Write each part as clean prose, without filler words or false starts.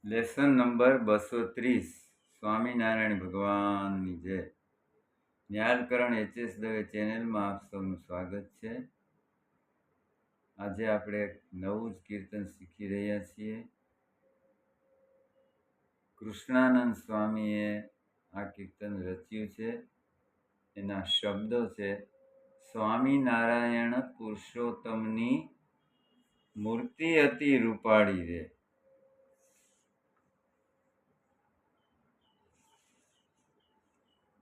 Lesson number 230 Swaminarayan ભગવાનની જય. જ્ઞાનકરણ HS Dave ચેનલમાં આપ સૌનું સ્વાગત છે. આજે આપણે એક નવું જ કીર્તન શીખી રહ્યા છીએ. કૃષ્ણાનંદ સ્વામીએ આ કીર્તન રચ્યું છે. એના શબ્દો છે: સ્વામિનારાયણ પુરુષોત્તમની મૂર્તિ અતિ રૂપાળી રે.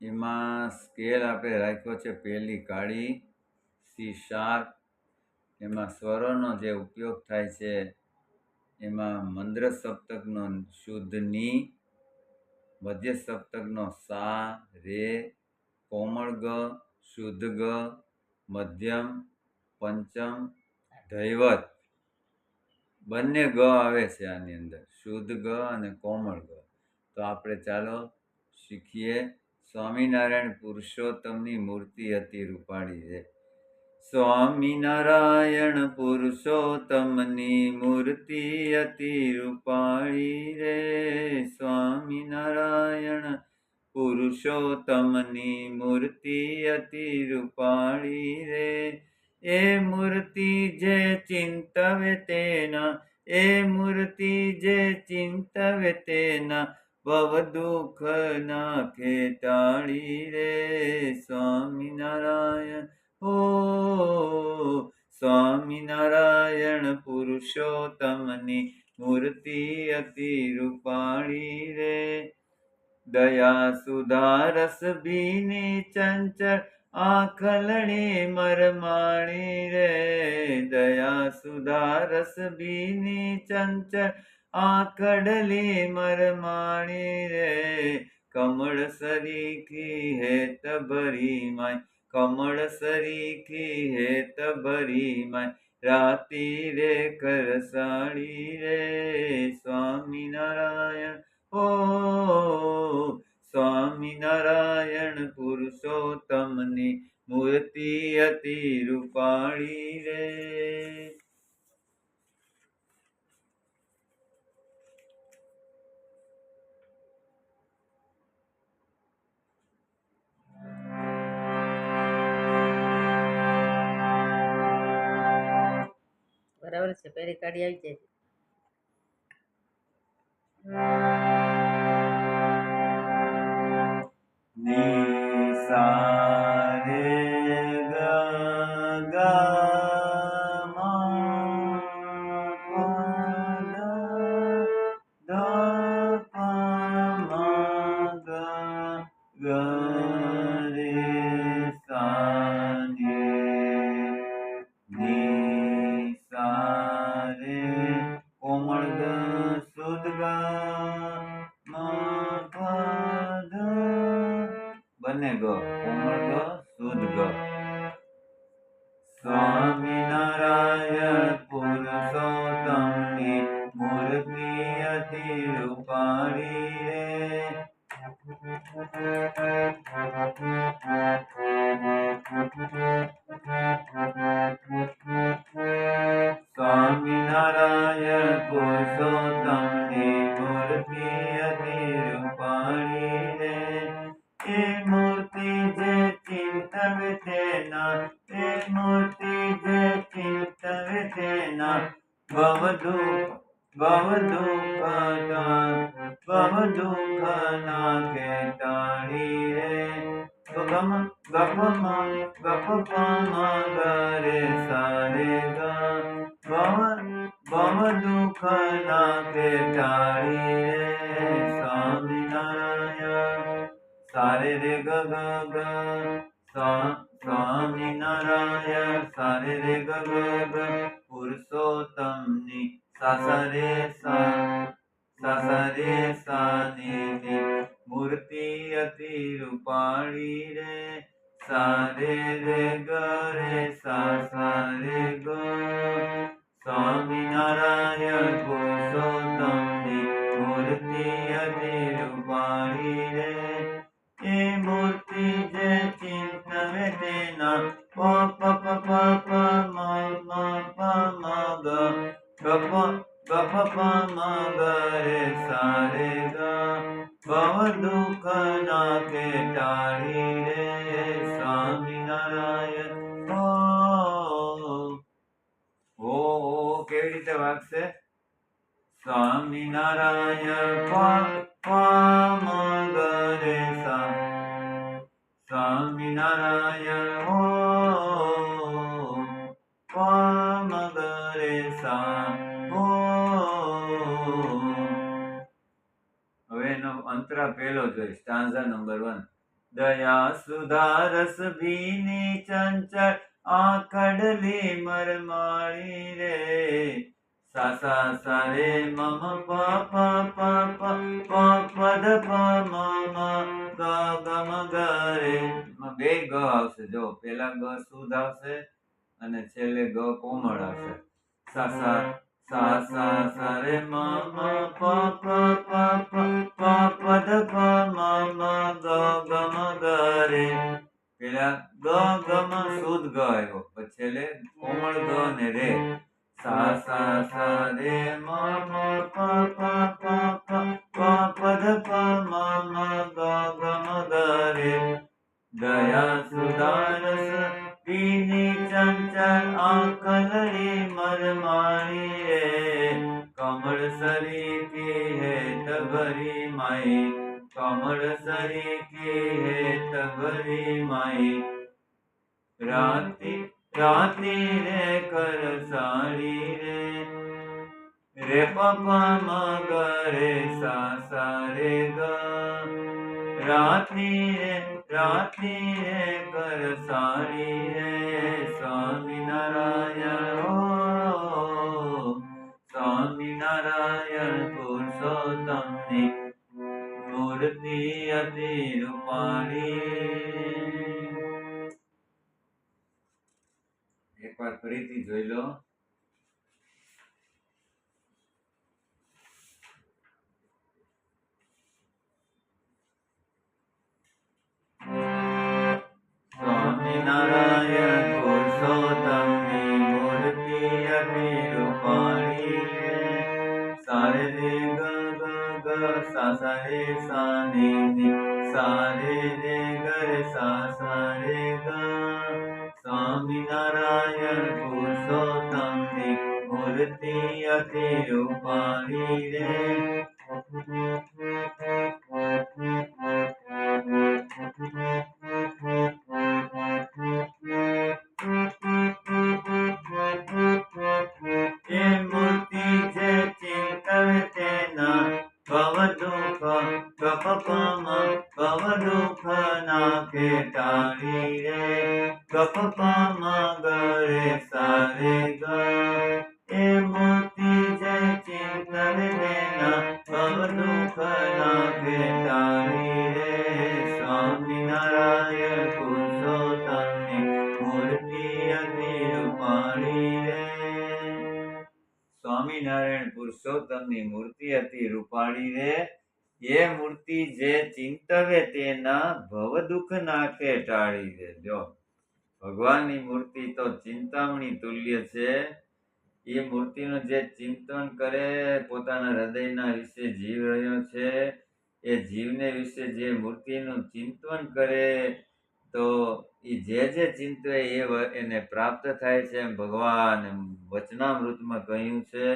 એમાં સ્કેલ આપણે રાખ્યો છે પહેલી કાળી, સી શાર્પ. એમાં સ્વરોનો જે ઉપયોગ થાય છે એમાં મંદ્ર સપ્તકનો શુદ્ધ ની, મધ્ય સપ્તકનો સા રે, કોમળ ગ, શુદ્ધ ગ, મધ્યમ, પંચમ, ધૈવત બંને ગ આવે છે આની અંદર, શુદ્ધ ગ અને કોમળ ગ. તો આપણે ચાલો શીખીએ. સ્વામિનારાયણ પુરુષોત્તમની મૂર્તિ અતિ રૂપાળી છે. સ્વામિનારાયણ પુરુષોત્તમની મૂર્તિ અતિ રૂપાળી રે. સ્વામિનારાયણ પુરુષોત્તમની મૂર્તિ અતિ રૂપાળી રે. એ મૂર્તિ જે ચિંતવે તેના, એ મૂર્તિ જે ચિંતવે તેના ભવ દુઃખ નાખે ટાળી રે. સ્વામિનારાયણ સ્વામિનારાયણ પુરુષોત્તમની મૂર્તિ અતિ રૂપાળી રે. દયા સુધારસ ભીની ચંચળ આખલણી મરમાણી રે. દયા સુધારસ ભીની ચંચળ આખડલી મરમાણી રે. કમળ સરીખી હેત ભરી માય, કમળ સરીખી હેત ભરી માય રાતી રે કરસાળી રે. સ્વામિનારાયણ સ્વામિનારાયણ પુરુષોત્તમની મૂર્તિ અતિ રૂપાળી રે. બરાબર છે. પહેલી કાઢી આવી જાય. ની સા રે ગ ગા મા પા ધા પા મા ગા ગા રે સા ની સા રે કોમળ ગ, શુદ્ધ ગ, મા પા ધા બંને ગ, કોમળ ગ, શુદ્ધ ગ. સ્વામિનારાયણ પુરુષોત્તમની મૂર્તિ અતિ રૂપાળી રે. સ્વામિનારાયણ પુરુષોત્તમની મૂર્તિ અતિ રૂપાળી રે. એ મૂર્તિ જે ચિંતવે તેના, એ મૂર્તિ જે ચિંતવે તેના ભવ દુઃખ નાખે ટાળી રે. ગમ ગપ મ ગપ પ મ ગ રે સા રે ગ. ભવ દુઃખ નાખે ટાળી રે. સ્વામિનારાયણ સા રે રે ગ ગ ગ. સ્વામિનારાયણ સા રે રે ગ ગ ગ. પુરુષોત્તમની સા સા રે સા ની મૂર્તિ અતિ રૂપાળી રે. સા રે રે ગ રે સા રે ગ. સ્વામિનારાયણ પુરુષોત્તમની મૂર્તિ અતિ રૂપાળી રે. એ મૂર્તિ જે ચિંતવે તેના પ પ પ પ પ મ મ પ મ ગ. ગપ પ મ ગ રે સા રે ગ ભવ દુઃખ નાખે ટાળી રે સ્વામિનારાયણ ઓ કેવી રીતે વાગશે સ્વામિનારાયણ પ પ મ ગ રે સા સ્વામિનારાયણ પ મ ગ રે સા હવે એનો અંતરા પહેલો જોઈ સ્ટાન્ઝા નંબર 1 દયા સુધા રસ ભીની ચંચળ આકડલી મરમાળી રે સા સા સા રે મમ પ પ પ પ પ પદ પ મ મ ગ ગ મ ગ રે બે ગ આવશે જો પેલા ગ શુદ્ધ આવશે અને છેલ્લે ગ કોમળ આવશે સા સા સા સા સા રે મ મ પ પ પ પ પ પદ પ મ મ ગ ગ મ ગ રે પેલા ગ ગ માં શુદ્ધ ગ આવ્યો પછી છેલ્લે કોમળ ગ ને રે સા સા સા રે મ મ પ પ પ પ પ પદ પ મ મ ગ ગ મ ગ રે દયા સુદારસ પીની ચંચળ આકલરી મરમાળી રે કમળ સરી કી હેત ભરી માઈ કમળ સરી કી હેત ભરી માઈ રાતી રાતી રે કર સાડી રે પ પ મ ગ રે સા સા રે ગ રાતી રે કર સાડી રે સ્વામિનારાયણ સ્વામિનારાયણ પુરુષોત્તમની મૂર્તિ અતિ રૂપાળી એકવાર ફરીથી જોઈ લો સ્વામિનારાયણ પુરુષોત્તમની મૂર્તિ અતિ રૂપાળી સારે રે ગ ગ ગ સા સા રે સા ને ને સા રે રે ગ રે સા સા રે ગ સ્વામિનારાયણ પુરુષોત્તમની મૂર્તિ અતિ રૂપાળી રે એ મૂર્તિ જે ચિંતવે તેના ભવ દુઃખ ગપ મ ભવ દુઃખ નાખે ટાળી રે ગપ મ ગ રે સા રે ગ એ મૂર્તિ જે ચિંતવે તેના ભવ દુઃખ નાખે ટાળી રે સ્વામિનારાયણ પુરુષોત્તમની મૂર્તિ અતિ રૂપાળી રે સ્વામિનારાયણ પુરુષોત્તમની મૂર્તિ અતિ રૂપાળી રે એ મૂર્તિ જે ચિંતવે તેના ભવ દુઃખ નાખે ટાળી દે જો ભગવાનની મૂર્તિ તો ચિંતામણી તુલ્ય છે એ મૂર્તિનું જે ચિંતન કરે પોતાના હૃદયના વિશે જીવ રહ્યો છે એ જીવને વિશે જે મૂર્તિનું ચિંતન કરે તો એ જે ચિંતવે એ એને પ્રાપ્ત થાય છે એમ ભગવાન વચનામૃતમાં કહ્યું છે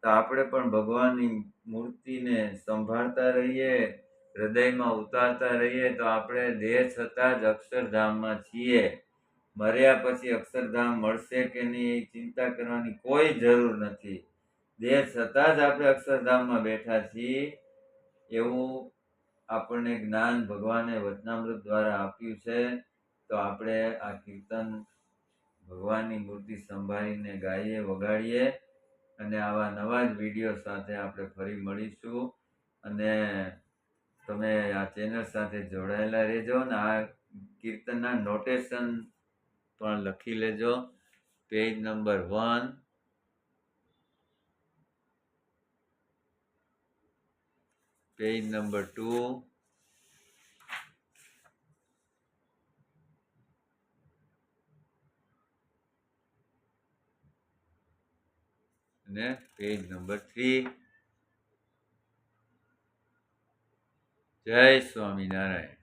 તો આપણે પણ ભગવાનની મૂર્તિને સંભાળતા રહીએ હૃદયમાં ઉતારતા રહીએ તો આપણે દેહ છતાં જ અક્ષરધામમાં છીએ મર્યા પછી અક્ષરધામ મળશે કે નહીં એ ચિંતા કરવાની કોઈ જરૂર નથી દેહ છતાં જ આપણે અક્ષરધામમાં બેઠા છીએ એવું આપણને જ્ઞાન ભગવાને વચનામૃત દ્વારા આપ્યું છે તો આપણે આ કીર્તન ભગવાનની મૂર્તિ સંભાળીને ગાઈએ વગાડીએ અને આવા નવા જ વિડીયો સાથે આપણે ફરી મળીશું અને તમે આ ચેનલ સાથે જોડાયેલા રહેજો અને આ કીર્તનના નોટેશન પણ લખી લેજો પેજ નંબર 1 પેજ નંબર 2 અને પેજ નંબર 3. જય સ્વામિનારાયણ.